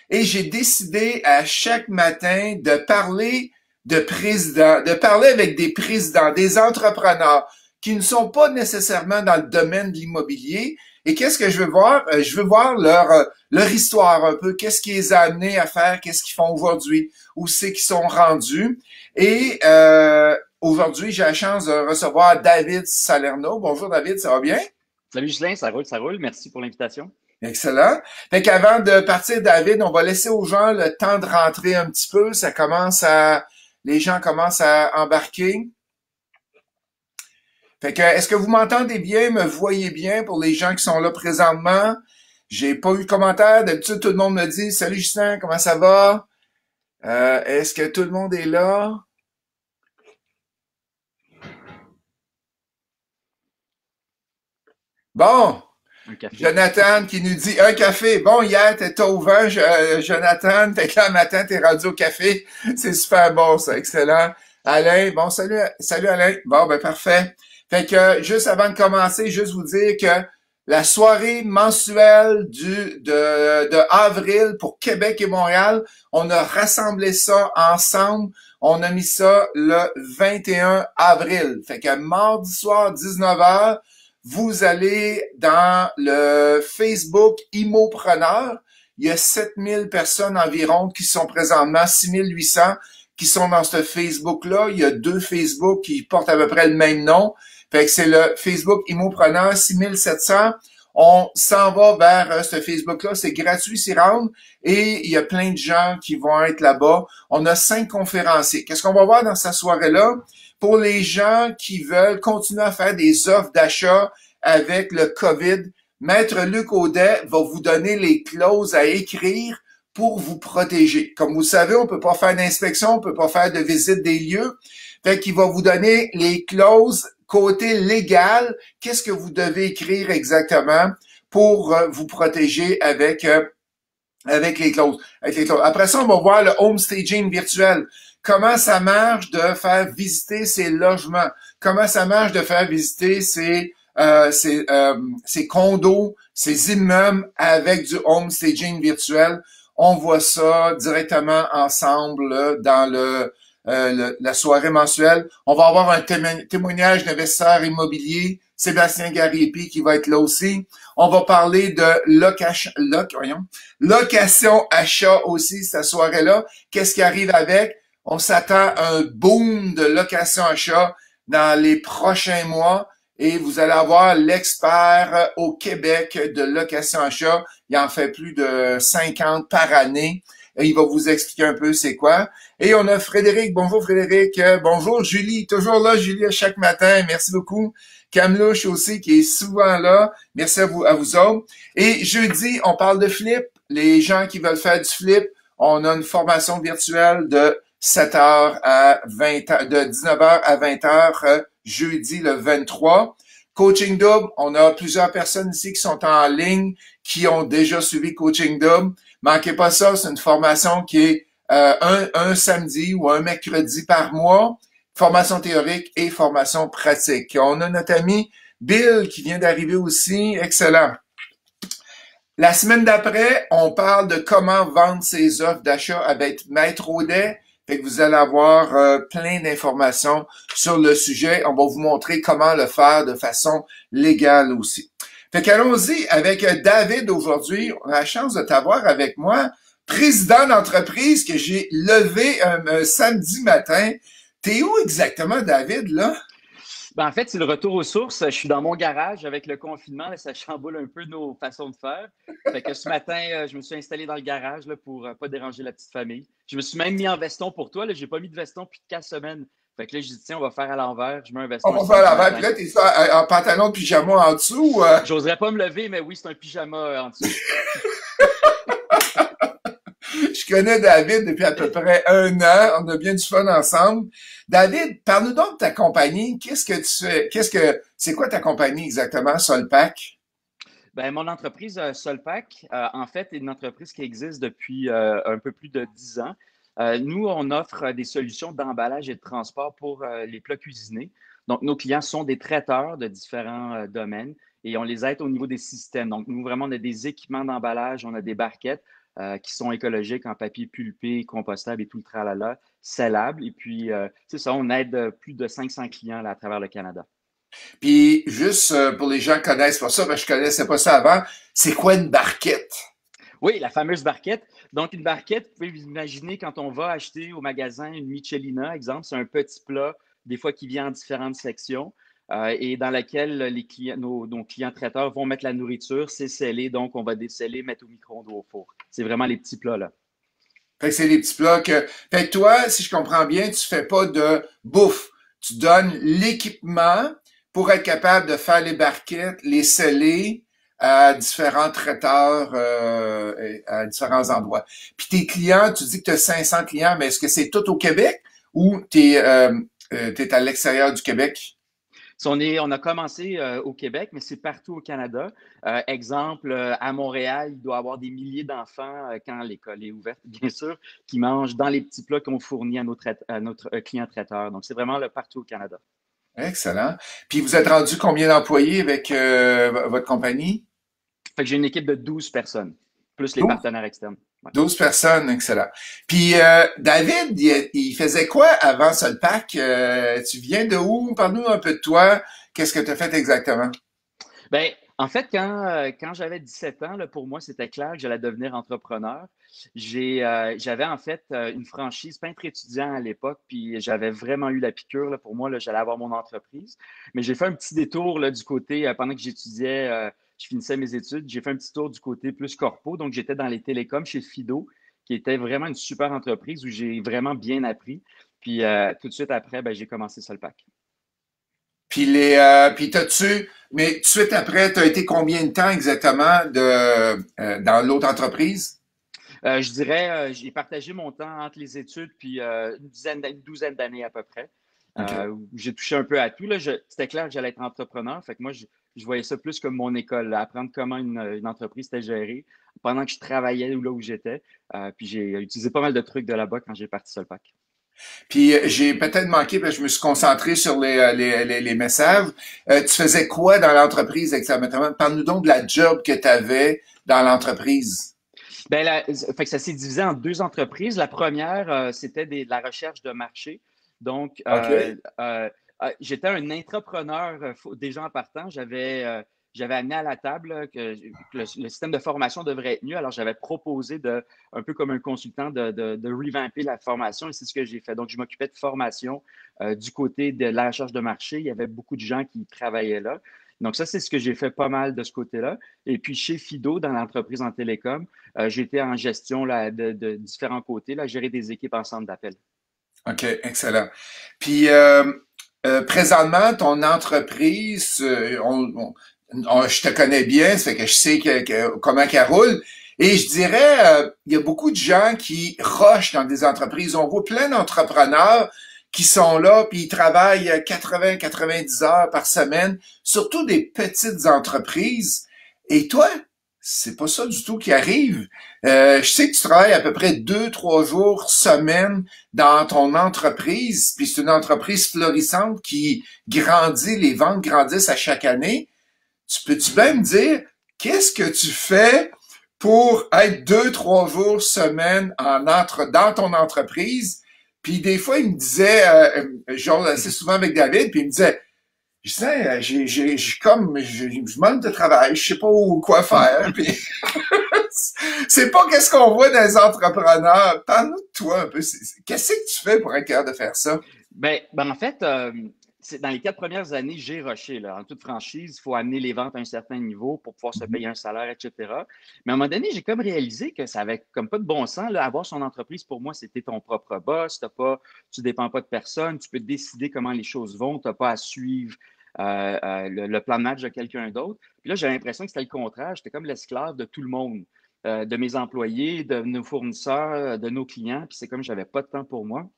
et j'ai décidé à chaque matin de parler de présidents, de parler avec des présidents, des entrepreneurs qui ne sont pas nécessairement dans le domaine de l'immobilier. Et qu'est-ce que je veux voir? Je veux voir leur histoire un peu, qu'est-ce qui les a amenés à faire, qu'est-ce qu'ils font aujourd'hui, où c'est qu'ils sont rendus. Et aujourd'hui, j'ai la chance de recevoir David Salerno. Bonjour David, ça va bien? Salut Ghislain, ça roule, ça roule. Merci pour l'invitation. Excellent. Fait qu'avant de partir, David, on va laisser aux gens le temps de rentrer un petit peu. Les gens commencent à embarquer. Fait que, est-ce que vous m'entendez bien, me voyez bien pour les gens qui sont là présentement? J'ai pas eu de commentaire. D'habitude, tout le monde me dit, salut Justin, comment ça va? Est-ce que tout le monde est là? Bon. Un café. Jonathan qui nous dit un café. Bon, hier, t'étais au vin, Jonathan. Fait que là, matin, t'es rendu au café. C'est super bon, ça. Excellent. Alain, bon, salut Alain. Bon, ben, parfait. Fait que, juste avant de commencer, juste vous dire que la soirée mensuelle de avril pour Québec et Montréal, on a rassemblé ça ensemble. On a mis ça le 21 avril. Fait que mardi soir, 19h, vous allez dans le Facebook Immopreneur. Il y a 7000 personnes environ qui sont présentement, 6800 qui sont dans ce Facebook-là. Il y a deux Facebook qui portent à peu près le même nom. Fait que c'est le Facebook Immopreneur 6700. On s'en va vers ce Facebook-là. C'est gratuit s'y rendre. Et il y a plein de gens qui vont être là-bas. On a 5 conférenciers. Qu'est-ce qu'on va voir dans cette soirée-là? Pour les gens qui veulent continuer à faire des offres d'achat avec le COVID, Maître Luc Audet va vous donner les clauses à écrire pour vous protéger. Comme vous le savez, on peut pas faire d'inspection, on peut pas faire de visite des lieux. Fait qu'il va vous donner les clauses côté légal. Qu'est-ce que vous devez écrire exactement pour vous protéger avec les clauses. Après ça, on va voir le home staging virtuel. Comment ça marche de faire visiter ces logements? Comment ça marche de faire visiter ces condos, ces immeubles avec du home staging virtuel? On voit ça directement ensemble dans la soirée mensuelle. On va avoir un témoignage d'investisseurs immobiliers, Sébastien Gariepi qui va être là aussi. On va parler de location achat aussi cette soirée-là. Qu'est-ce qui arrive avec? On s'attend à un boom de location achat dans les prochains mois et vous allez avoir l'expert au Québec de location achat. Il en fait plus de 50 par année. Et il va vous expliquer un peu c'est quoi. Et on a Frédéric. Bonjour Frédéric. Bonjour Julie. Toujours là, Julie, à chaque matin. Merci beaucoup. Camelouche aussi, qui est souvent là. Merci à vous autres. Et jeudi, on parle de flip. Les gens qui veulent faire du flip, on a une formation virtuelle de 7h à 20h, de 19h à 20h, jeudi le 23. Coaching Double, on a plusieurs personnes ici qui sont en ligne, qui ont déjà suivi Coaching Double. Manquez pas ça, c'est une formation qui est un samedi ou un mercredi par mois, formation théorique et formation pratique. On a notre ami Bill qui vient d'arriver aussi, excellent. La semaine d'après, on parle de comment vendre ses offres d'achat avec Maître Audet. Fait que vous allez avoir plein d'informations sur le sujet. On va vous montrer comment le faire de façon légale aussi. Fait qu'allons-y avec David aujourd'hui. On a la chance de t'avoir avec moi, président d'entreprise que j'ai levé un samedi matin. T'es où exactement, David, là? En fait, c'est le retour aux sources. Je suis dans mon garage avec le confinement. Là, ça chamboule un peu nos façons de faire. Fait que ce matin, je me suis installé dans le garage là, pour pas déranger la petite famille. Je me suis même mis en veston pour toi. Je n'ai pas mis de veston depuis 4 semaines. Fait que là, je dis, tiens, on va faire à l'envers. Je mets un On veston un va faire samedi la vague. Puis matin. là, t'es ça en pantalon de pyjama en dessous. J'oserais pas me lever, mais oui, c'est un pyjama en dessous. Je connais David depuis à peu près un an. On a bien du fun ensemble. David, parle-nous donc de ta compagnie. Qu'est-ce que tu fais? C'est quoi ta compagnie exactement, Solpac? Mon entreprise Solpac, en fait, est une entreprise qui existe depuis un peu plus de 10 ans. Nous, on offre des solutions d'emballage et de transport pour les plats cuisinés. Donc, nos clients sont des traiteurs de différents domaines et on les aide au niveau des systèmes. Donc, nous, vraiment, on a des équipements d'emballage, on a des barquettes. qui sont écologiques en papier pulpé, compostable et tout le tralala, sellables. Et puis, c'est ça, on aide plus de 500 clients là, à travers le Canada. Puis, juste pour les gens qui connaissent pas ça, parce que je connaissais pas ça avant, c'est quoi une barquette? Oui, la fameuse barquette. Donc, une barquette, vous pouvez vous imaginer quand on va acheter au magasin une Michelina, exemple, c'est un petit plat, des fois qui vient en différentes sections, et dans laquelle les clients, nos clients traiteurs vont mettre la nourriture, c'est scellé, donc on va déceller, mettre au micro-ondes ou au four. C'est vraiment les petits plats là. Fait que c'est des petits plats que... Fait que toi, si je comprends bien, tu fais pas de bouffe. Tu donnes l'équipement pour être capable de faire les barquettes, les sceller à différents traiteurs, à différents endroits. Puis tes clients, tu dis que tu as 500 clients, mais est-ce que c'est tout au Québec ou t'es à l'extérieur du Québec? Si on a commencé au Québec, mais c'est partout au Canada. Exemple, à Montréal, il doit y avoir des milliers d'enfants quand l'école est ouverte, bien sûr, qui mangent dans les petits plats qu'on fournit à notre client traiteur. Donc, c'est vraiment là, partout au Canada. Excellent. Puis vous êtes rendu combien d'employés avec votre compagnie? Fait que j'ai une équipe de 12 personnes, plus les 12. partenaires externes. Ouais. 12 personnes, excellent. Puis David, il faisait quoi avant Solpac? Tu viens de où? Parle-nous un peu de toi. Qu'est-ce que tu as fait exactement? Ben, en fait, quand j'avais 17 ans, là, pour moi, c'était clair que j'allais devenir entrepreneur. J'avais en fait une franchise peintre étudiant à l'époque, puis j'avais vraiment eu la piqûre. Là, pour moi, là, j'allais avoir mon entreprise. Mais j'ai fait un petit détour là, du côté, pendant que j'étudiais, je finissais mes études, j'ai fait un petit tour du côté plus corpo. Donc, j'étais dans les télécoms chez Fido, qui était vraiment une super entreprise où j'ai vraiment bien appris. Puis tout de suite après, ben, j'ai commencé Solpac. Puis puis mais tout de suite après, tu as été combien de temps exactement dans l'autre entreprise? Je dirais, j'ai partagé mon temps entre les études puis une douzaine d'années à peu près. OK. Où j'ai touché un peu à tout. Là. C'était clair que j'allais être entrepreneur. Fait que moi, je voyais ça plus comme mon école, là, apprendre comment une entreprise était gérée pendant que je travaillais là où j'étais. Puis j'ai utilisé pas mal de trucs de là-bas quand j'ai parti Solpac. Puis j'ai peut-être manqué parce que je me suis concentré sur les messages. Tu faisais quoi dans l'entreprise exactement? Parle-nous donc de la job que tu avais dans l'entreprise. Ben, fait que ça s'est divisé en deux entreprises. La première, c'était de la recherche de marché. Donc, OK. j'étais un intrapreneur déjà en partant. J'avais amené à la table là, que le système de formation devrait être mieux. Alors, j'avais proposé un peu comme un consultant, de revamper la formation et c'est ce que j'ai fait. Donc, je m'occupais de formation du côté de la recherche de marché. Il y avait beaucoup de gens qui travaillaient là. Donc, ça, c'est ce que j'ai fait pas mal de ce côté-là. Et puis, chez Fido, dans l'entreprise en télécom, j'étais en gestion là, de différents côtés, là, gérer des équipes en centre d'appel. OK, excellent. Puis présentement, ton entreprise, je te connais bien, ça fait que je sais comment qu'elle roule. Et je dirais, il y a beaucoup de gens qui rushent dans des entreprises. On voit plein d'entrepreneurs qui sont là, puis ils travaillent 80-90 heures par semaine, surtout des petites entreprises. Et toi, c'est pas ça du tout qui arrive. Je sais que tu travailles à peu près 2-3 jours semaine dans ton entreprise, puis c'est une entreprise florissante qui grandit, les ventes grandissent à chaque année. Tu peux-tu bien me dire qu'est-ce que tu fais pour être 2-3 jours semaine dans ton entreprise? Puis des fois, il me disait, genre assez souvent avec David, puis il me disait, je sais, je manque de travail, je sais pas quoi faire. Puis c'est pas qu'est-ce qu'on voit dans les entrepreneurs. Parle-nous de toi un peu. Qu'est-ce que tu fais pour être capable de faire ça? En fait, dans les 4 premières années, j'ai rushé. Là. En toute franchise, il faut amener les ventes à un certain niveau pour pouvoir se payer un salaire, etc. Mais à un moment donné, j'ai comme réalisé que ça avait comme pas de bon sens. Là, avoir son entreprise, pour moi, c'était ton propre boss. Tu ne dépends pas de personne. Tu peux décider comment les choses vont. Tu n'as pas à suivre le plan de match de quelqu'un d'autre. Puis là, j'ai l'impression que c'était le contraire. J'étais comme l'esclave de tout le monde, de mes employés, de nos fournisseurs, de nos clients. Puis c'est comme j'avais pas de temps pour moi.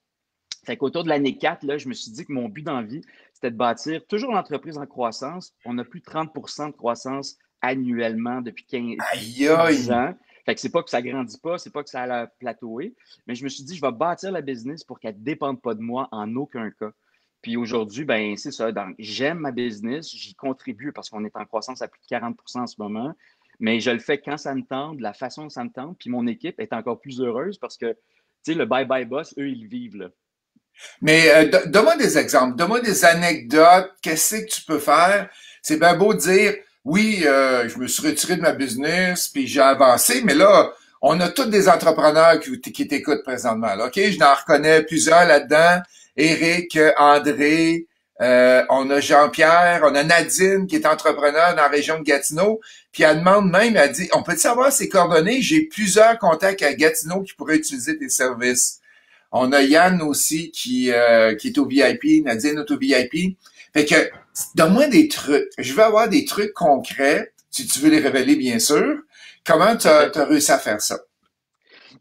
Fait qu'autour de l'année 4, là, je me suis dit que mon but dans la vie, c'était de bâtir toujours l'entreprise en croissance. On a plus de 30 de croissance annuellement depuis Aïe, plus de 10 aïe. ans. Fait que c'est pas que ça grandit pas, c'est pas que ça a plateaué, mais je me suis dit, je vais bâtir la business pour qu'elle ne dépende pas de moi en aucun cas. Puis aujourd'hui, ben c'est ça. J'aime ma business, j'y contribue parce qu'on est en croissance à plus de 40 en ce moment. Mais je le fais quand ça me tente, de la façon que ça me tente, puis mon équipe est encore plus heureuse parce que, tu sais, le bye-bye boss, eux, ils le vivent, là. Mais donne-moi des exemples, donne-moi des anecdotes, qu'est-ce que tu peux faire? C'est bien beau de dire, oui, je me suis retiré de ma business, puis j'ai avancé, mais là, on a tous des entrepreneurs qui t'écoutent présentement. Là, OK, je n'en reconnais plusieurs là-dedans. Éric, André, on a Jean-Pierre, on a Nadine qui est entrepreneur dans la région de Gatineau, puis elle demande même, elle dit, on peut savoir ses coordonnées? J'ai plusieurs contacts à Gatineau qui pourraient utiliser tes services. On a Yann aussi qui est au VIP, Nadine est au VIP. Fait que, donne-moi des trucs. Je veux avoir des trucs concrets, si tu veux les révéler, bien sûr. Comment tu as, OK. t'as réussi à faire ça?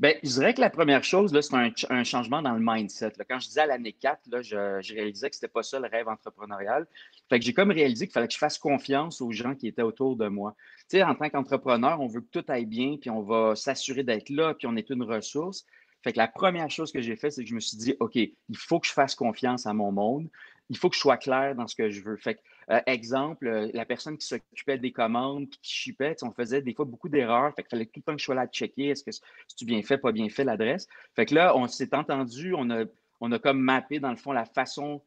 Ben, je dirais que la première chose, là, c'est un changement dans le mindset, là. Quand je disais à l'année 4, là, je réalisais que c'était pas ça le rêve entrepreneurial. Fait que j'ai comme réalisé qu'il fallait que je fasse confiance aux gens qui étaient autour de moi. Tu sais, en tant qu'entrepreneur, on veut que tout aille bien, puis on va s'assurer d'être là, puis on est une ressource. Fait que la première chose que j'ai fait, c'est que je me suis dit, OK, il faut que je fasse confiance à mon monde. Il faut que je sois clair dans ce que je veux. Fait que, exemple, la personne qui s'occupait des commandes, puis qui shippait, tu sais, on faisait des fois beaucoup d'erreurs. Fait qu'il fallait tout le temps que je sois là à checker. Est-ce que c'est-tu bien fait, pas bien fait, l'adresse? Fait que là, on s'est entendu, on a comme mappé, dans le fond, la façon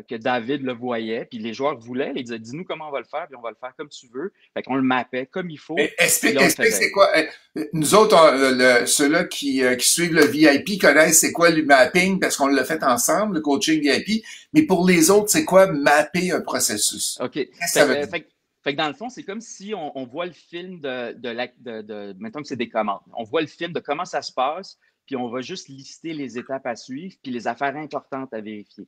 que David le voyait. Puis les joueurs voulaient, ils disaient, dis-nous comment on va le faire, puis on va le faire comme tu veux. Fait qu'on le mappait comme il faut, puis Explique, là, on le explique faisait. c'est quoi. Nous autres, ceux-là qui suivent le VIP connaissent c'est quoi le mapping parce qu'on l'a fait ensemble, le coaching VIP. Mais pour les autres, c'est quoi mapper un processus? OK. Qu'est-ce que ça veut dire? Fait que dans le fond, c'est comme si on voit le film mettons que c'est des commandes. On voit le film de comment ça se passe, puis on va juste lister les étapes à suivre, puis les affaires importantes à vérifier.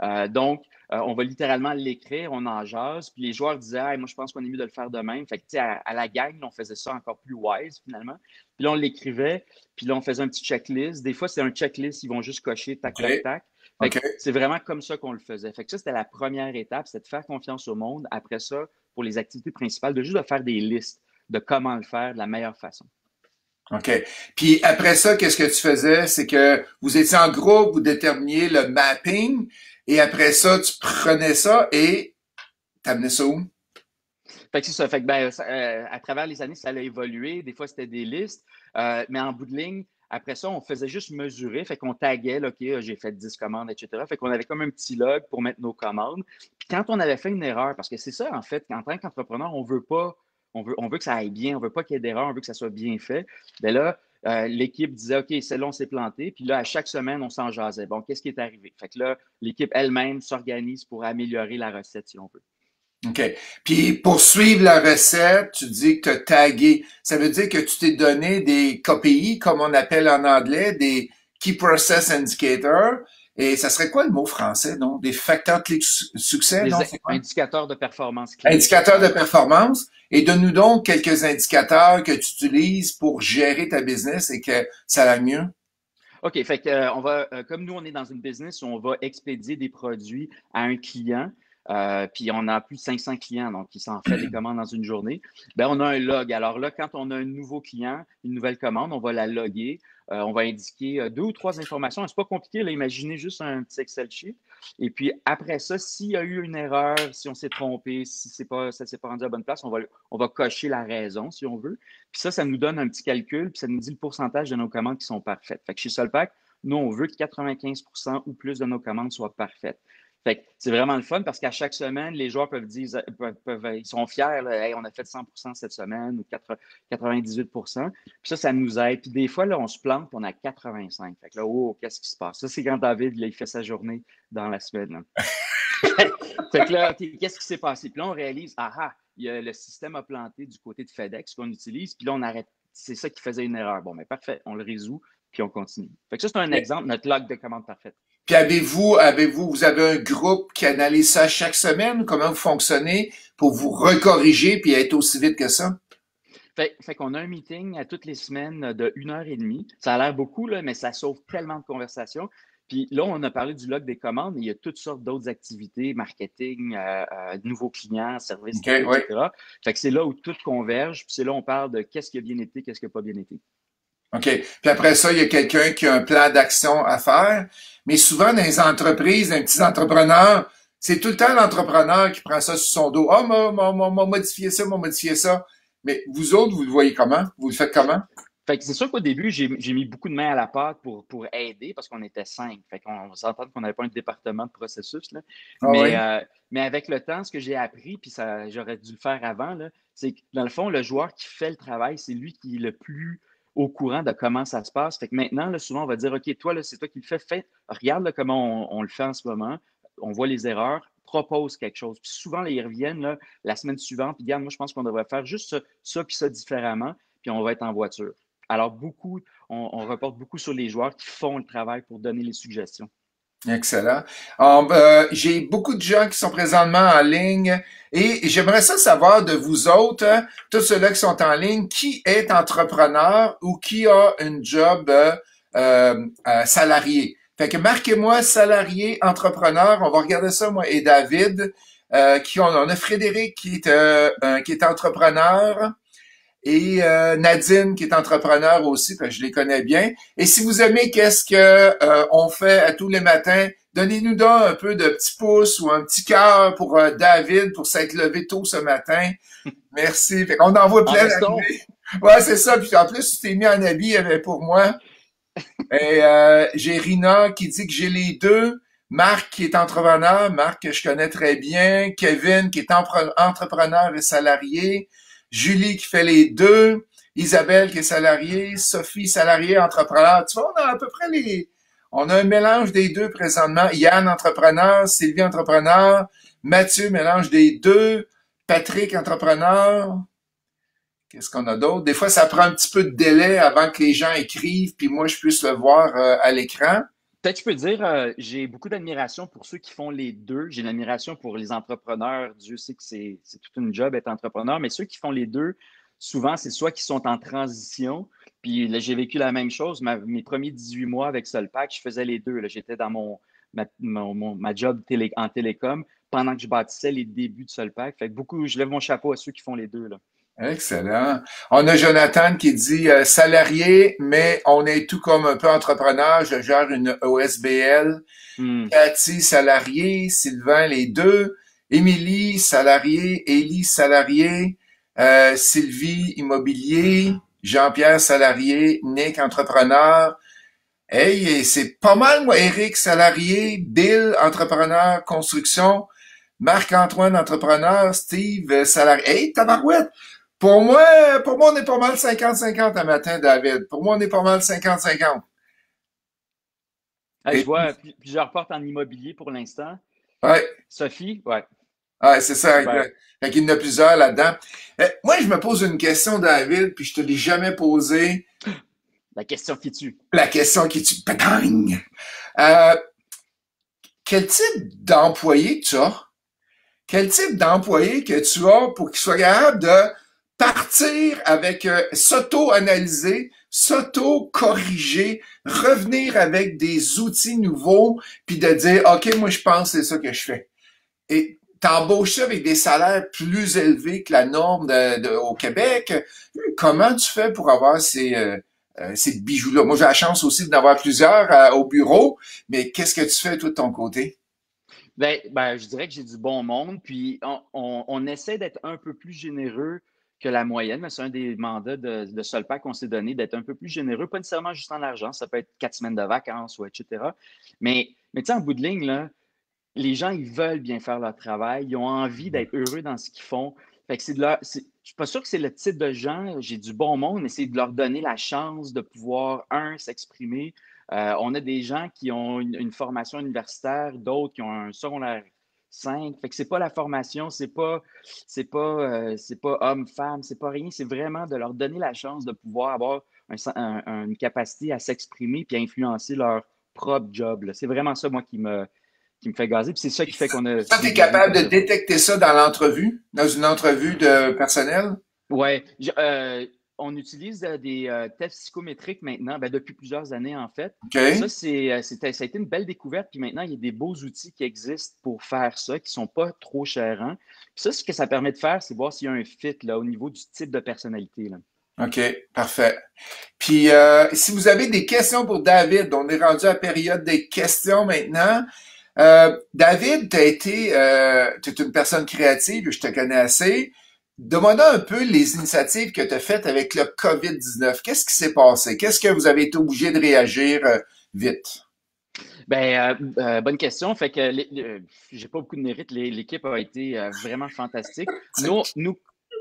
On va littéralement l'écrire, on en jase, puis les joueurs disaient, hey, moi, je pense qu'on est mieux de le faire de même. Fait que, tu sais, à la gang, on faisait ça encore plus wise, finalement. Puis là, on l'écrivait, puis là, on faisait un petit checklist. Des fois, c'est un checklist, ils vont juste cocher, tac, tac, OK. tac. Fait que OK. c'est vraiment comme ça qu'on le faisait. Fait que ça, c'était la première étape, c'est de faire confiance au monde. Après ça, pour les activités principales, de juste de faire des listes de comment le faire de la meilleure façon. OK. Puis après ça, qu'est-ce que tu faisais? C'est que vous étiez en groupe, vous déterminiez le mapping, et après ça, tu prenais ça et t'amenais ça où? Fait que c'est ça. Fait que, ben, à travers les années, ça a évolué. Des fois, c'était des listes. Mais en bout de ligne, après ça, on faisait juste mesurer. Fait qu'on taguait, là, OK, j'ai fait 10 commandes, etc. Fait qu'on avait comme un petit log pour mettre nos commandes. Puis quand on avait fait une erreur, parce que c'est ça, en fait, en tant qu'entrepreneur, on veut pas, on veut que ça aille bien, on veut pas qu'il y ait d'erreur, on veut que ça soit bien fait. Bien là, l'équipe disait, OK, celle-là, on s'est planté. Puis là, à chaque semaine, on s'en jasait. Bon, qu'est-ce qui est arrivé? Fait que là, l'équipe elle-même s'organise pour améliorer la recette, si on veut. OK. Puis pour suivre la recette, tu dis que tu as tagué. Ça veut dire que tu t'es donné des KPI, comme on appelle en anglais, des Key Process Indicators. Et ça serait quoi le mot français, non? Des facteurs de succès, Des non? C'est quoi? indicateurs de performance clés. Indicateurs de Ouais. performance. Et donne-nous donc quelques indicateurs que tu utilises pour gérer ta business et que ça aille mieux. OK, fait que, comme nous, on est dans une business où on va expédier des produits à un client, puis on a plus de 500 clients, donc il s'en fait des commandes dans une journée. Ben, on a un log. Alors là, quand on a un nouveau client, une nouvelle commande, on va la loguer. On va indiquer deux ou trois informations. C'est pas compliqué, là, imaginez juste un petit Excel sheet. Et puis après ça, s'il y a eu une erreur, si on s'est trompé, si ça ne s'est pas rendu à la bonne place, on va cocher la raison, si on veut. Puis ça nous donne un petit calcul, puis ça nous dit le pourcentage de nos commandes qui sont parfaites. Fait que chez Solpac, nous, on veut que 95 ou plus de nos commandes soient parfaites. Fait que c'est vraiment le fun parce qu'à chaque semaine, les joueurs peuvent dire, ils sont fiers, là, hey, on a fait 100% cette semaine ou 98%. Puis ça nous aide. Puis des fois, là, on se plante, puis on a 85. Fait que là, oh, qu'est-ce qui se passe? Ça, c'est quand David, là, il fait sa journée dans la semaine, là. Fait que là, OK, qu'est-ce qui s'est passé? Puis là, on réalise, le système a planté du côté de FedEx qu'on utilise, puis là, on arrête. C'est ça qui faisait une erreur. Bon, mais parfait, on le résout, puis on continue. Fait que ça, c'est un exemple, notre log de commande parfaite. Puis vous avez un groupe qui analyse ça chaque semaine? Comment vous fonctionnez pour vous recorriger puis être aussi vite que ça? Fait qu'on a un meeting à toutes les semaines de 1 heure et demie. Ça a l'air beaucoup, là, mais ça sauve tellement de conversations. Puis là, on a parlé du log des commandes, mais il y a toutes sortes d'autres activités, marketing, de nouveaux clients, services, OK, oui. etc. Fait que c'est là où tout converge, puis c'est là où on parle de qu'est-ce qui a bien été, qu'est-ce qui n'a pas bien été. OK. Puis après ça, il y a quelqu'un qui a un plan d'action à faire. Mais souvent, dans les entreprises, dans les petits entrepreneurs, c'est tout le temps l'entrepreneur qui prend ça sur son dos. Ah, m'a modifié ça, m'a modifié ça. Mais vous autres, vous le voyez comment? Vous le faites comment? Fait que c'est sûr qu'au début, j'ai mis beaucoup de mains à la pâte pour aider parce qu'on était 5. Fait qu'on s'entend qu'on n'avait pas un département de processus, là. Ah Mais, oui? euh, mais avec le temps, ce que j'ai appris, puis ça, j'aurais dû le faire avant, là, c'est que dans le fond, le joueur qui fait le travail, c'est lui qui est le plus au courant de comment ça se passe. Fait que maintenant, là, souvent, on va dire, OK, toi, là, c'est toi qui le fais, regarde là, comment on le fait en ce moment. On voit les erreurs, propose quelque chose. Puis souvent, là, ils reviennent là, la semaine suivante, puis regarde, moi, je pense qu'on devrait faire juste ça puis ça différemment, puis on va être en voiture. Alors, on reporte beaucoup sur les joueurs qui font le travail pour donner les suggestions. Excellent. J'ai beaucoup de gens qui sont présentement en ligne et j'aimerais ça savoir de vous autres, hein, tous ceux-là qui sont en ligne, qui est entrepreneur ou qui a une job salarié. Fait que marquez-moi salarié, entrepreneur. On va regarder ça, moi et David. On a Frédéric qui est entrepreneur. Et Nadine qui est entrepreneur aussi, parce que je les connais bien. Et si vous aimez qu'est-ce que on fait à tous les matins, donnez-nous donc un peu de petits pouces ou un petit cœur pour David pour s'être levé tôt ce matin. Merci. Fait qu'on en voit En plein restant, d'arriver. Ouais, c'est ça. Puis en plus, tu t'es mis en habit pour moi. Et j'ai Rina qui dit que j'ai les deux. Marc qui est entrepreneur, Marc que je connais très bien. Kevin qui est entrepreneur et salarié. Julie qui fait les deux, Isabelle qui est salariée, Sophie salariée, entrepreneur. Tu vois, on a à peu près on a un mélange des deux présentement. Yann entrepreneur, Sylvie entrepreneur, Mathieu mélange des deux, Patrick entrepreneur. Qu'est-ce qu'on a d'autre? Des fois, ça prend un petit peu de délai avant que les gens écrivent, puis moi je puisse le voir à l'écran. peut-être je peux dire, j'ai beaucoup d'admiration pour ceux qui font les deux. J'ai de l'admiration pour les entrepreneurs. Dieu sait que c'est toute une job être entrepreneur, mais ceux qui font les deux, souvent, c'est soit qui sont en transition. Puis là, j'ai vécu la même chose. Mes premiers 18 mois avec Solpac, je faisais les deux. Là. J'étais dans ma job en télécom pendant que je bâtissais les débuts de Solpac. Fait que beaucoup, je lève mon chapeau à ceux qui font les deux, là. Excellent. On a Jonathan qui dit salarié, mais on est tout comme un peu entrepreneur. Je gère une OSBL. Hmm. Cathy, salarié. Sylvain, les deux. Émilie, salarié. Élie, salarié. Sylvie, immobilier. Jean-Pierre, salarié. Nick, entrepreneur. Hey, et c'est pas mal, moi. Eric, salarié. Bill, entrepreneur, construction. Marc-Antoine, entrepreneur. Steve, salarié. Hey, tabarouette! Pour moi, on est pas mal 50-50 un matin, David. Pour moi, on est pas mal 50-50. Ah, je Et, vois plusieurs portes en immobilier pour l'instant. ouais, Sophie, ouais, ouais, c'est ça. super. Fait qu'il y en a plusieurs là-dedans. Moi, je me pose une question, David, puis je te l'ai jamais posée. La question qui tue. La question qui tue. Pétang! Euh, quel type d'employé tu as? Quel type d'employé que tu as pour qu'il soit capable de partir avec s'auto-analyser, s'auto-corriger, revenir avec des outils nouveaux, puis de dire OK, moi je pense que c'est ça que je fais. Et t'embauches ça avec des salaires plus élevés que la norme au Québec. Comment tu fais pour avoir ces bijoux-là? Moi, j'ai la chance aussi d'en avoir plusieurs au bureau, mais qu'est-ce que tu fais toi de ton côté? Je dirais que j'ai du bon monde, puis on essaie d'être un peu plus généreux que la moyenne. Mais c'est un des mandats de Solpac qu'on s'est donné, d'être un peu plus généreux, pas nécessairement juste en argent, ça peut être 4 semaines de vacances ou etc. Mais tu sais, en bout de ligne, là, les gens, ils veulent bien faire leur travail, ils ont envie d'être heureux dans ce qu'ils font. Fait que je suis pas sûr que c'est le type de gens, j'ai du bon monde, mais c'est de leur donner la chance de pouvoir, s'exprimer. On a des gens qui ont une formation universitaire, d'autres qui ont un secondaire 5. Fait que c'est pas la formation, c'est pas homme-femme, c'est pas rien. C'est vraiment de leur donner la chance de pouvoir avoir une capacité à s'exprimer puis à influencer leur propre job, là. C'est vraiment ça, moi, qui me fait gazer. Puis c'est ça qui fait qu'on a Ça, tu des es bijoux capable comme de ça. détecter ça dans l'entrevue, dans une entrevue de personnel? Ouais. On utilise des tests psychométriques maintenant, depuis plusieurs années en fait. Ça, OK. ça a été une belle découverte. Puis maintenant, il y a des beaux outils qui existent pour faire ça, qui ne sont pas trop chérants. Puis ça, ce que ça permet de faire, c'est voir s'il y a un fit là, au niveau du type de personnalité, là. OK, parfait. Puis, si vous avez des questions pour David, on est rendu à la période des questions maintenant. David, t'es une personne créative, je te connais assez. demandons un peu les initiatives que tu as faites avec le COVID-19. Qu'est-ce qui s'est passé? Qu'est-ce que vous avez été obligé de réagir vite? Bonne question. Fait que j'ai pas beaucoup de mérite. L'équipe a été vraiment fantastique. C'est-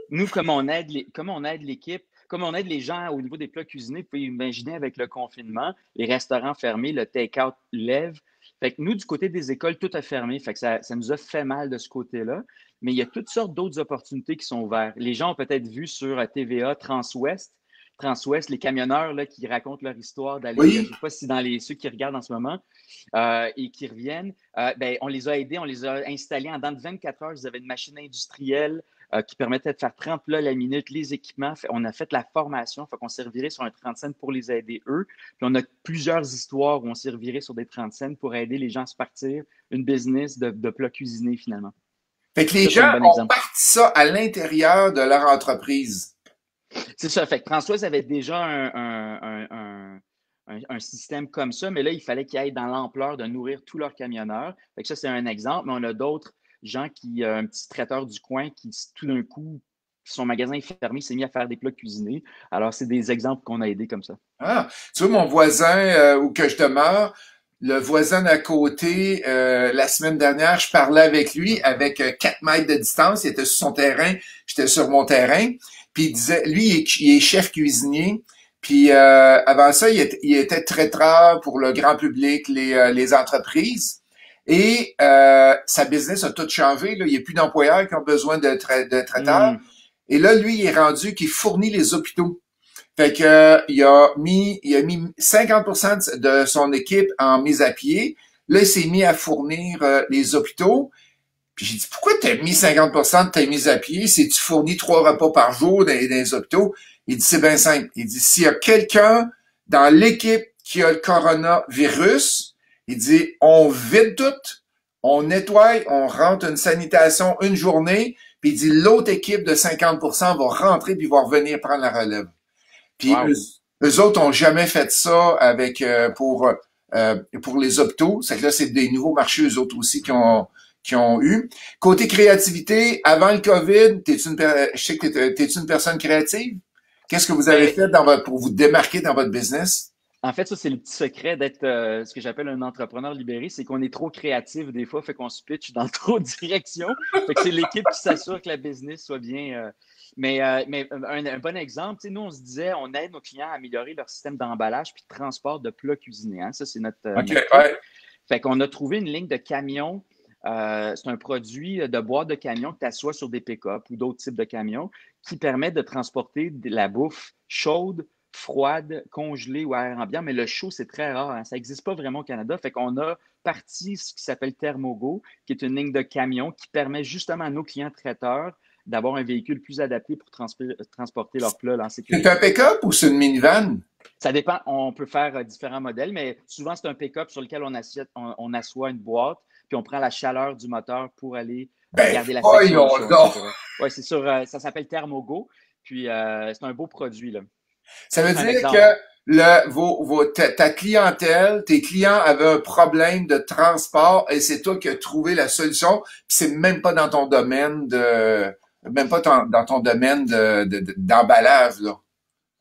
Nous, comme on aide l'équipe, comme on aide les gens au niveau des plats cuisinés, vous pouvez imaginer avec le confinement, les restaurants fermés, le take-out lève. Fait que nous, du côté des écoles, tout a fermé. Fait que ça nous a fait mal de ce côté-là. Mais il y a toutes sortes d'autres opportunités qui sont ouvertes. Les gens ont peut-être vu sur TVA Transwest, les camionneurs là, qui racontent leur histoire d'aller, je ne Oui. sais pas si dans ceux qui regardent en ce moment, et qui reviennent, on les a aidés, on les a installés en dans de 24 heures. Ils avaient une machine industrielle qui permettait de faire 30 plats la minute, les équipements. On a fait la formation, fait qu'on s'est reviré sur un 30 cents pour les aider eux. Puis on a plusieurs histoires où on s'est reviré sur des 30 cents pour aider les gens à se partir une business de plats cuisinés finalement. Fait que les Ça, c'est gens un bon ont exemple. parti ça à l'intérieur de leur entreprise. C'est ça. Fait que Françoise avait déjà un système comme ça, mais là, il fallait qu'ils aillent dans l'ampleur de nourrir tous leurs camionneurs. Fait que ça, c'est un exemple, mais on a d'autres gens un petit traiteur du coin qui, tout d'un coup, son magasin est fermé, s'est mis à faire des plats cuisinés. Alors, c'est des exemples qu'on a aidés comme ça. Ah, tu vois, mon voisin où que je demeure, le voisin d'à côté, la semaine dernière, je parlais avec lui avec 4 mètres de distance. Il était sur son terrain, j'étais sur mon terrain. Puis il disait, lui, il est chef cuisinier. Puis avant ça, il était traiteur pour le grand public, les entreprises. Et sa business a tout changé. Là. Il n'y a plus d'employeurs qui ont besoin de traiteurs. Hmm. Et là, lui, il est rendu qu'il fournit les hôpitaux. Fait que il a mis 50% de son équipe en mise à pied. Là, il s'est mis à fournir les hôpitaux. Puis j'ai dit, pourquoi tu as mis 50% de ta mise à pied si tu fournis 3 repas par jour dans les hôpitaux? Il dit, c'est bien simple. Il dit, s'il y a quelqu'un dans l'équipe qui a le coronavirus, il dit, on vide tout, on nettoie, on rentre une sanitation une journée, puis il dit, l'autre équipe de 50% va rentrer puis va revenir prendre la relève. Puis Wow. eux autres ont jamais fait ça avec pour les hôpitaux. C'est que là, c'est des nouveaux marchés, eux autres aussi, qui ont eu. Côté créativité, avant le COVID, je sais que t'es-tu une personne créative? Qu'est-ce que vous avez Ben, fait pour vous démarquer dans votre business? En fait, ça, c'est le petit secret d'être ce que j'appelle un entrepreneur libéré, c'est qu'on est trop créatif des fois, fait qu'on se pitch dans trop de directions. Fait que c'est l'équipe qui s'assure que la business soit bien. Mais un bon exemple, tu sais, nous, on se disait, on aide nos clients à améliorer leur système d'emballage puis de transport de plats cuisinés. Hein. Ça, c'est OK, notre truc. ouais. Fait qu'on a trouvé une ligne de camions. C'est un produit de boîte de camion que tu assois sur des pick-up ou d'autres types de camions qui permet de transporter de la bouffe chaude, froide, congelée ou à air ambiant. Mais le chaud, c'est très rare. Hein. Ça n'existe pas vraiment au Canada. Fait qu'on a parti ce qui s'appelle Thermogo, qui est une ligne de camion qui permet justement à nos clients traiteurs d'avoir un véhicule plus adapté pour transporter leurs plats là, en C'est un sécurité. pick-up ou c'est une minivan? Ça dépend, on peut faire différents modèles, mais souvent c'est un pick-up sur lequel on assoit une boîte, puis on prend la chaleur du moteur pour aller Ben, garder la section au voyons chaud, donc! etc. Oui, c'est ça s'appelle Thermogo, puis c'est un beau produit, là. Ça Ça, veut c'est un dire exemple. que ta clientèle, tes clients avaient un problème de transport et c'est toi qui as trouvé la solution. Puis c'est même pas dans ton domaine même pas dans ton domaine d'emballage, là.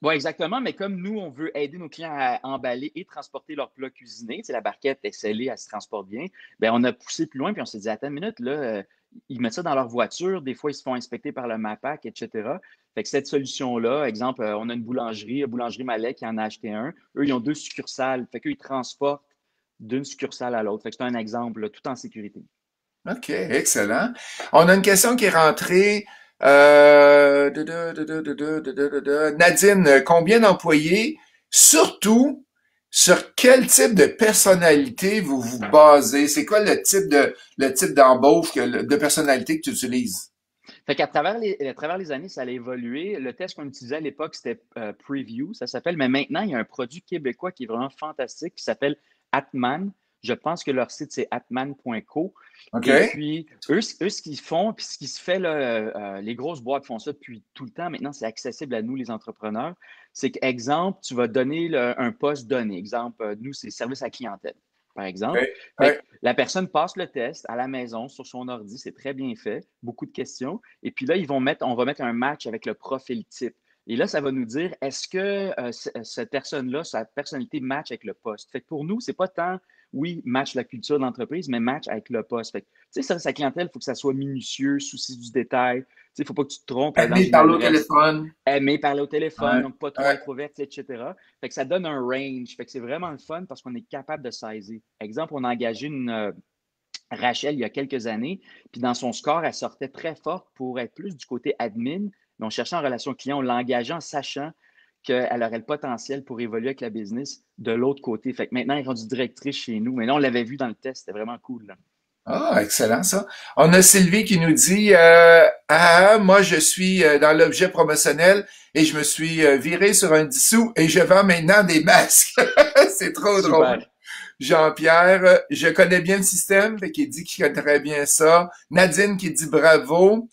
Oui, exactement, mais comme nous, on veut aider nos clients à emballer et transporter leurs plats cuisinés, la barquette est scellée, elle se transporte bien, bien, on a poussé plus loin, puis on s'est dit, attends une minute, là, ils mettent ça dans leur voiture, des fois, ils se font inspecter par le MAPAC, etc. Fait que cette solution-là, exemple, on a une boulangerie Malais qui en a acheté un. Eux, ils ont 2 succursales, fait qu'eux, ils transportent d'une succursale à l'autre. Fait que c'est un exemple, là, tout en sécurité. OK, excellent. On a une question qui est rentrée. Nadine, combien d'employés? Surtout, sur quel type de personnalité vous vous basez? C'est quoi le type d'embauche, de personnalité que tu utilises? Fait qu'à travers les années, ça a évolué. Le test qu'on utilisait à l'époque, c'était Preview, ça s'appelle. Mais maintenant, il y a un produit québécois qui est vraiment fantastique qui s'appelle Atman. Je pense que leur site, c'est atman.co. Et OK? puis, eux, ce qu'ils font, puis ce qui se fait, là, les grosses boîtes font ça depuis tout le temps. Maintenant, c'est accessible à nous, les entrepreneurs. C'est qu'exemple, tu vas donner un poste donné. Exemple, nous, c'est service à clientèle. par exemple. Ouais, Fait ouais. que la personne passe le test à la maison sur son ordi, c'est très bien fait, beaucoup de questions. Et puis là, on va mettre un match avec le profil type. Et là, ça va nous dire est-ce que cette personne-là, sa personnalité match avec le poste. Fait que pour nous, c'est pas tant, oui, match la culture d'entreprise, mais match avec le poste. Fait que, tu sais, sa clientèle, il faut que ça soit minutieux, souci du détail. Tu sais, il ne faut pas que tu te trompes là, dans Aimer une parler au adresse. téléphone. Aimer parler au téléphone, Ouais, donc pas trop ouais. introverti, etc. Fait que ça donne un range. Fait que c'est vraiment le fun parce qu'on est capable de saisir. Exemple, on a engagé une Rachel il y a quelques années, puis dans son score, elle sortait très forte pour être plus du côté admin, mais on cherchait en relation client, on l'a engagée en sachant qu'elle aurait le potentiel pour évoluer avec la business de l'autre côté. Fait que maintenant, elle est rendue directrice chez nous. Mais là, on l'avait vu dans le test, c'était vraiment cool, là. Ah, excellent ça. On a Sylvie qui nous dit moi je suis dans l'objet promotionnel et je me suis viré sur un dissous et je vends maintenant des masques. C'est trop drôle. Super. Jean-Pierre, je connais bien le système, fait qu'il dit qu'il connaît très bien ça. Nadine qui dit bravo.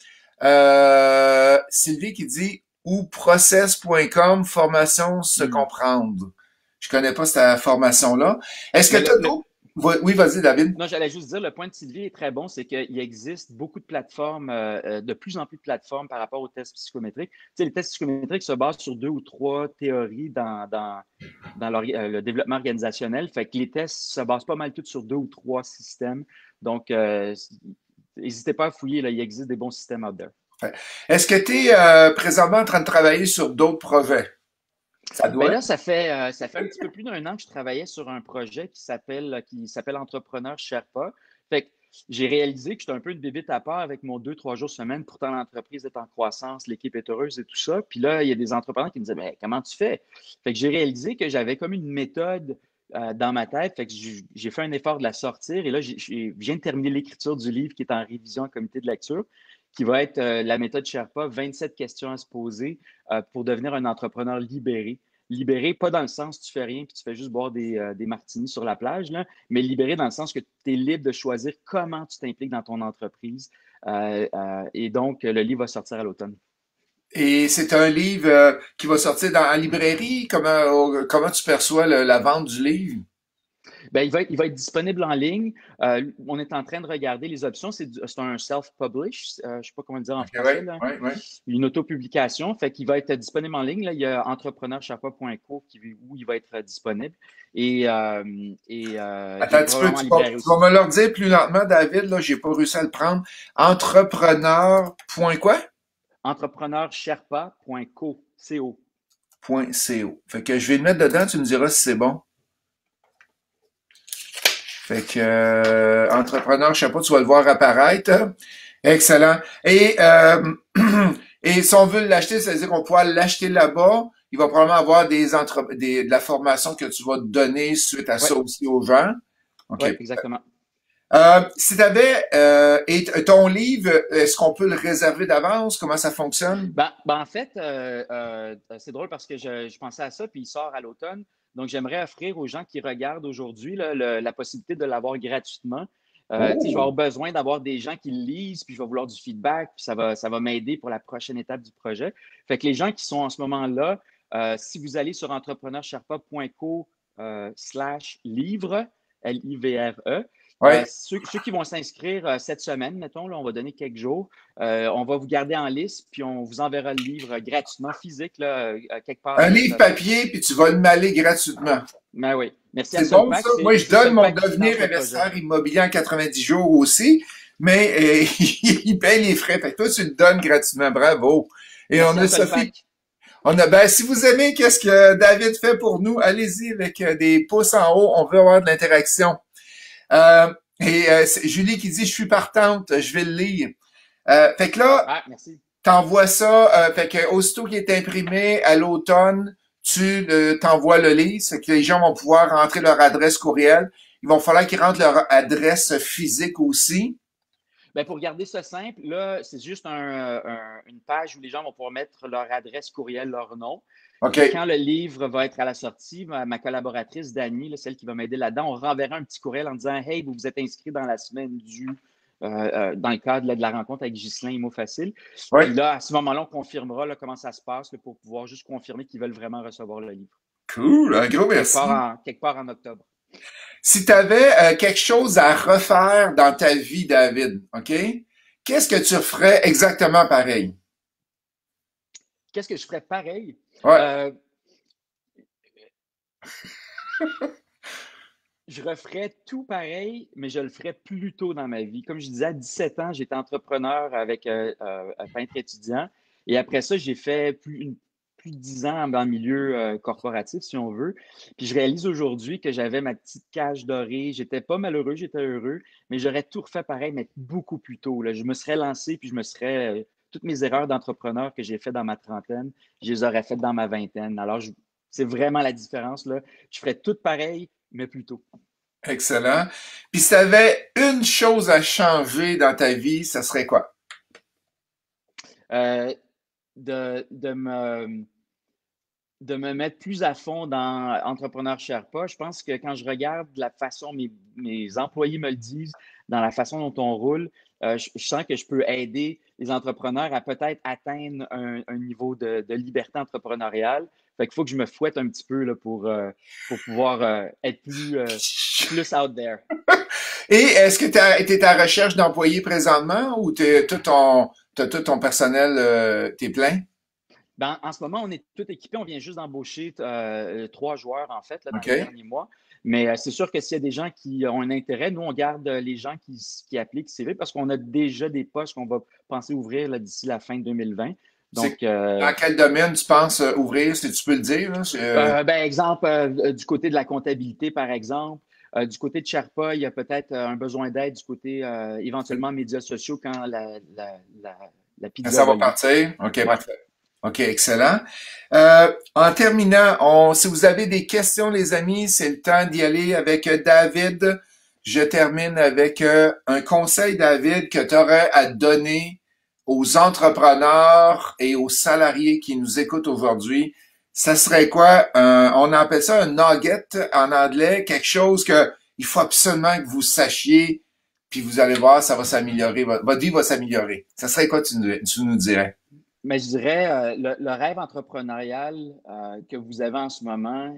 Sylvie qui dit ou process.com, formation se Hmm. comprendre. Je connais pas cette formation-là. Est-ce que Mais tu as d'autres? Oui, vas-y, David. non, j'allais juste dire, le point de Sylvie est très bon, c'est qu'il existe beaucoup de plateformes, de plus en plus de plateformes par rapport aux tests psychométriques. Tu sais, les tests psychométriques se basent sur 2 ou 3 théories dans le développement organisationnel. Fait que les tests se basent pas mal tous sur 2 ou 3 systèmes. Donc, n'hésitez pas à fouiller, là, il existe des bons systèmes out there. Est-ce que tu es présentement en train de travailler sur d'autres projets? Ça Ben doit. là, ça fait un petit peu plus d'1 an que je travaillais sur un projet qui s'appelle Entrepreneur Sherpa. Fait que j'ai réalisé que j'étais un peu une bébite à part avec mon 2, 3 jours semaine. Pourtant, l'entreprise est en croissance, l'équipe est heureuse et tout ça. Puis là, il y a des entrepreneurs qui me disaient, mais comment tu fais? Fait que j'ai réalisé que j'avais comme une méthode dans ma tête. Fait que j'ai fait un effort de la sortir. Et là, je viens de terminer l'écriture du livre qui est en révision en comité de lecture, qui va être la méthode Sherpa, 27 questions à se poser pour devenir un entrepreneur libéré. Libéré, pas dans le sens tu fais rien puis tu fais juste boire des martinis sur la plage, là, mais libéré dans le sens que tu es libre de choisir comment tu t'impliques dans ton entreprise. Et donc, le livre va sortir à l'automne. Et c'est un livre qui va sortir en librairie. Comment tu perçois la vente du livre? Ben, il va être disponible en ligne. On est en train de regarder les options. C'est un self-publish, je ne sais pas comment le dire en OK, oui, français, là. oui, oui. Une autopublication. Fait qu'il va être disponible en ligne. Là. Il y a entrepreneursherpa.co où il va être disponible. Attends Et un petit peu, probablement en librairie tu vas aussi. me le dire plus lentement, David, là, j'ai pas réussi à le prendre. Entrepreneur. Point quoi? Entrepreneursherpa.co. CO. Point .co. Fait que je vais le mettre dedans, tu me diras si c'est bon. Fait que entrepreneur, je sais pas, tu vas le voir apparaître. Excellent. Et si on veut l'acheter, c'est-à-dire qu'on pourra l'acheter là-bas. Il va probablement avoir de la formation que tu vas donner suite à Oui, ça aussi aux gens. OK. ouais, exactement. Si tu avais et ton livre, est-ce qu'on peut le réserver d'avance? Comment ça fonctionne? En fait, c'est drôle parce que je pensais à ça, puis il sort à l'automne. Donc, j'aimerais offrir aux gens qui regardent aujourd'hui là, la possibilité de l'avoir gratuitement. Tu sais, je vais Oh! avoir besoin d'avoir des gens qui le lisent, puis je vais vouloir du feedback, puis ça va m'aider pour la prochaine étape du projet. Fait que les gens qui sont en ce moment-là, si vous allez sur entrepreneursherpa.co /livre, Livre, Ouais. ceux qui vont s'inscrire cette semaine, mettons, là, on va donner quelques jours. On va vous garder en liste, puis on vous enverra le livre gratuitement, physique, là, quelque part Un dans livre votre adresse. papier, puis tu vas le maler gratuitement. Ben oui. Merci à C'est bon, ça. Solpac. Moi, je C'est donne mon Solpac qui finance devenir le projet. investisseur immobilier en 90 jours aussi, mais il paye les frais. Fait que toi, tu le donnes gratuitement. Bravo. Et on Merci à a Sophie. Solpac. Si vous aimez qu'est-ce que David fait pour nous, allez-y avec des pouces en haut. On veut avoir de l'interaction. C'est Julie qui dit, je suis partante, je vais le lire. Fait que là, Ah, merci. t'envoies ça, fait que aussitôt qu'il est imprimé à l'automne, tu t'envoies le livre, fait que les gens vont pouvoir rentrer leur adresse courriel. Il va falloir qu'ils rentrent leur adresse physique aussi. Ben, pour garder ça simple, là, c'est juste une page où les gens vont pouvoir mettre leur adresse courriel, leur nom. Et OK. puis, quand le livre va être à la sortie, ma collaboratrice Dani, là, celle qui va m'aider là-dedans, on renverra un petit courriel en disant Hey, vous vous êtes inscrit dans la semaine dans le cadre là, de la rencontre avec Ghislain Imo Facile. Oui. Puis là, à ce moment-là, on confirmera là, comment ça se passe là, pour pouvoir juste confirmer qu'ils veulent vraiment recevoir le livre. Cool. Un gros Quelque merci. part en octobre. Si tu avais quelque chose à refaire dans ta vie, David, OK? Qu'est-ce que tu ferais exactement pareil? Qu'est-ce que je ferais pareil? Ouais, Euh, je referais tout pareil, mais je le ferais plus tôt dans ma vie. Comme je disais, à 17 ans, j'étais entrepreneur avec un peintre étudiant. Et après ça, j'ai fait plus de 10 ans dans le milieu corporatif, si on veut. Puis je réalise aujourd'hui que j'avais ma petite cage dorée. J'étais pas malheureux, j'étais heureux, mais j'aurais tout refait pareil, mais beaucoup plus tôt, là. Je me serais lancé, puis je me serais... toutes mes erreurs d'entrepreneur que j'ai faites dans ma trentaine, je les aurais faites dans ma vingtaine. Alors, c'est vraiment la différence, là. Je ferais tout pareil, mais plus tôt. excellent. Puis si tu avais une chose à changer dans ta vie, ça serait quoi? Euh, de, de me, de me mettre plus à fond dans Entrepreneur Sherpa. Je pense que quand je regarde la façon mes employés me le disent, dans la façon dont on roule, je sens que je peux aider les entrepreneurs à peut-être atteindre un niveau de liberté entrepreneuriale. Fait qu'il faut que je me fouette un petit peu là, pour pouvoir être plus out there. Et est-ce que tu es à recherche d'employés présentement ou t'as tout ton personnel, t'es plein? Ben, en ce moment, on est tout équipé. On vient juste d'embaucher 3 joueurs, en fait, là, dans les OK. derniers mois. Mais c'est sûr que s'il y a des gens qui ont un intérêt, nous, on garde les gens qui appliquent CV parce qu'on a déjà des postes qu'on va penser ouvrir là, d'ici la fin de 2020. C'est Donc, dans quel domaine tu penses ouvrir, si tu peux le dire, là? ben, exemple, du côté de la comptabilité, par exemple, du côté de Sherpa, il y a peut-être un besoin d'aide du côté éventuellement médias sociaux quand la pizza Ça va va lever. partir? OK, Ouais. parfait. OK, excellent. En terminant, si vous avez des questions, les amis, c'est le temps d'y aller avec David. Je termine avec un conseil, David, que tu aurais à donner aux entrepreneurs et aux salariés qui nous écoutent aujourd'hui. Ça serait quoi? On appelle ça un nugget en anglais, quelque chose que il faut absolument que vous sachiez, puis vous allez voir, ça va s'améliorer, votre vie va s'améliorer. Ça serait quoi, tu nous dirais? Mais je dirais, le rêve entrepreneurial que vous avez en ce moment,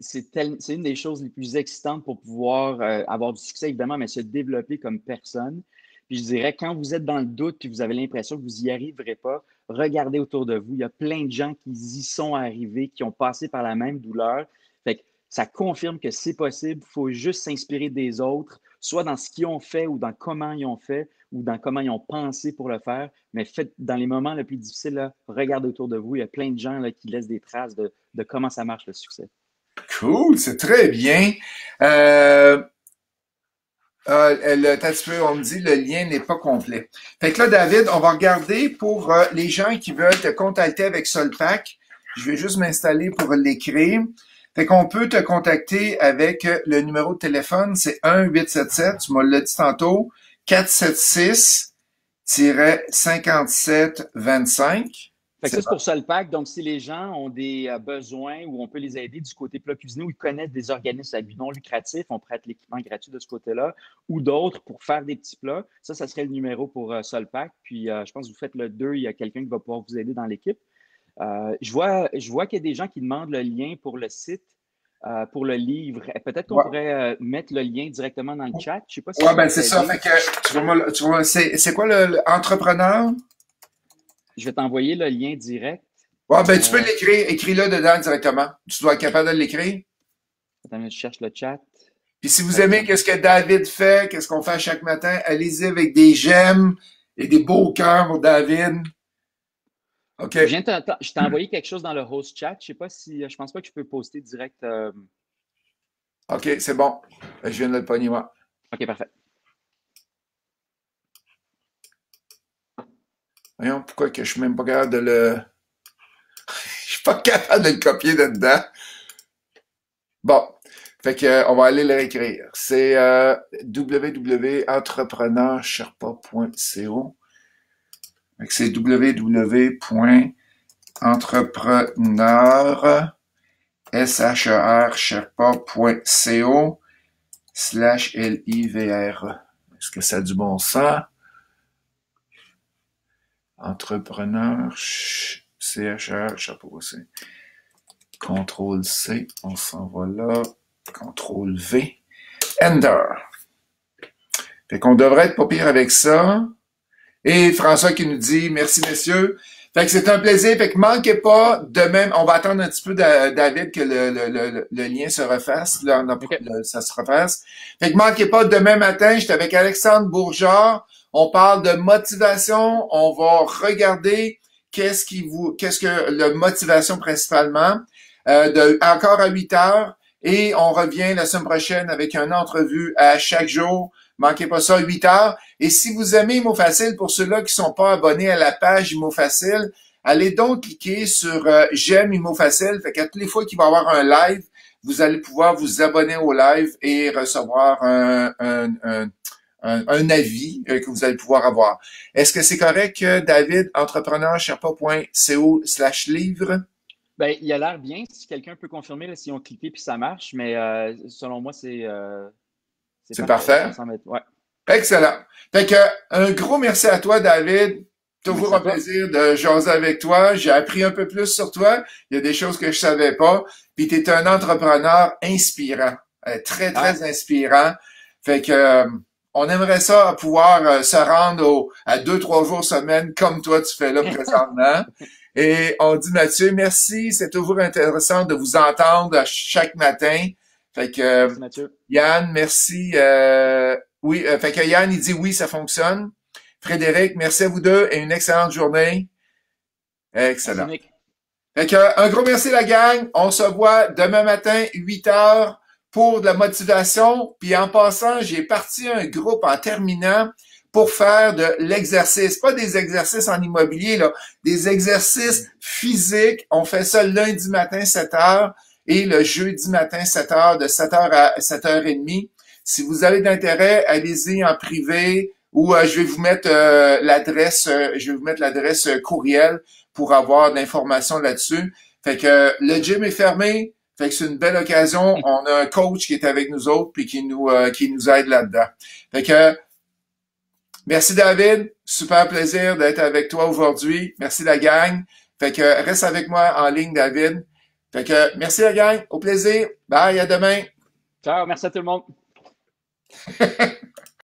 c'est une des choses les plus excitantes pour pouvoir avoir du succès, évidemment, mais se développer comme personne. Puis je dirais, quand vous êtes dans le doute puis vous avez l'impression que vous n'y arriverez pas, regardez autour de vous. Il y a plein de gens qui y sont arrivés, qui ont passé par la même douleur. Fait que ça confirme que c'est possible. Il faut juste s'inspirer des autres, soit dans ce qu'ils ont fait ou dans comment ils ont fait ou dans comment ils ont pensé pour le faire. Mais faites, dans les moments les plus difficiles, là, regardez autour de vous. Il y a plein de gens là, qui laissent des traces de comment ça marche le succès. Cool, c'est très bien. T'as un petit peu, on me dit le lien n'est pas complet. Fait que là, David, on va regarder pour les gens qui veulent te contacter avec Solpac. Je vais juste m'installer pour l'écrire. Fait qu'on peut te contacter avec le numéro de téléphone, c'est 1-877, tu m'as dit tantôt, 476-5725. Fait que C'est ça, c'est pour ça le pack. Donc, si les gens ont des besoins ou on peut les aider du côté plat cuisiné ou ils connaissent des organismes à but non lucratif, on prête l'équipement gratuit de ce côté-là, ou d'autres pour faire des petits plats, ça serait le numéro pour Solpac. Puis, je pense que vous faites le 2, il y a quelqu'un qui va pouvoir vous aider dans l'équipe. Je vois qu'il y a des gens qui demandent le lien pour le site, pour le livre. Peut-être qu'on ouais, pourrait mettre le lien directement dans le chat. Je ne sais pas si ouais, ça ben peut c'est ça. t'aider. Fait que tu vois, c'est quoi le entrepreneur? Je vais t'envoyer le lien direct. Ouais, ben tu peux Euh, l'écrire, écris-le dedans directement. Tu dois être capable de l'écrire. Attends, je cherche le chat. Puis si vous Tac. aimez qu'est-ce que David fait, qu'est-ce qu'on fait chaque matin, allez-y avec des j'aime et des beaux cœurs pour David. OK. Je t'ai envoyé quelque chose dans le host chat. Je sais pas si. Je pense pas que je peux poster direct. OK, c'est bon. Je viens de le pogner, moi. OK, parfait. Voyons, pourquoi que je suis même pas capable de le... Je suis pas capable de le copier de dedans. Bon. Fait que, on va aller le réécrire. C'est www.entrepreneursherpa.co. Fait que c'est www.entrepreneur sherpa.co/livre. Est-ce que ça a du bon sens? Entrepreneur, CHR, chapeau, c'est CTRL C, on s'en va là. CTRL V. Enter. Fait qu'on devrait être pas pire avec ça. Et François qui nous dit, merci messieurs. Fait que c'est un plaisir. Fait que manquez pas, demain, on va attendre un petit peu David que le lien se refasse, là, OK. ça se refasse. Fait que manquez pas, demain matin, j'étais avec Alexandre Bourgeard. On parle de motivation. On va regarder qu'est-ce que la motivation principalement, encore à 8 heures. Et on revient la semaine prochaine avec une entrevue à chaque jour. Manquez pas ça, 8 heures. Et si vous aimez Mots Facile, pour ceux-là qui sont pas abonnés à la page Mots Facile, allez donc cliquer sur J'aime Mots Facile. Fait qu'à toutes les fois qu'il va y avoir un live, vous allez pouvoir vous abonner au live et recevoir un avis que vous allez pouvoir avoir. Est-ce que c'est correct, David, entrepreneursherpa.co/livre? Ben, il a l'air bien. Si quelqu'un peut confirmer là, si on cliqué puis ça marche, mais selon moi, c'est C'est parfait. parfait. Ça semble être... Ouais. Excellent. Fait que, un gros merci à toi, David. Toujours Merci à un toi. plaisir de jaser avec toi. J'ai appris un peu plus sur toi. Il y a des choses que je savais pas. Puis tu es un entrepreneur inspirant. Très, Ah, très inspirant. Fait que on aimerait ça pouvoir se rendre à 2, 3 jours semaine comme toi tu fais là présentement. Et on dit Mathieu, merci. C'est toujours intéressant de vous entendre chaque matin. Fait que merci Mathieu. Yann, merci. Oui, fait que Yann, il dit oui, ça fonctionne. Frédéric, merci à vous deux et une excellente journée. Merci Excellent. Nick. Fait que, un gros merci la gang. On se voit demain matin, 8 heures, pour de la motivation. Puis en passant, j'ai parti un groupe en terminant pour faire de l'exercice. Pas des exercices en immobilier, là. Des exercices physiques. On fait ça le lundi matin, 7 heures, et le jeudi matin, 7 heures, de 7 heures à 7h30. Si vous avez d'intérêt, allez-y en privé ou je vais vous mettre l'adresse courriel pour avoir de l'information là-dessus. Fait que le gym est fermé. Fait que c'est une belle occasion. On a un coach qui est avec nous autres puis qui nous aide là-dedans. Fait que merci David. Super plaisir d'être avec toi aujourd'hui. Merci la gang. Fait que reste avec moi en ligne, David. Fait que merci la gang. Au plaisir. Bye, à demain. Ciao, merci à tout le monde.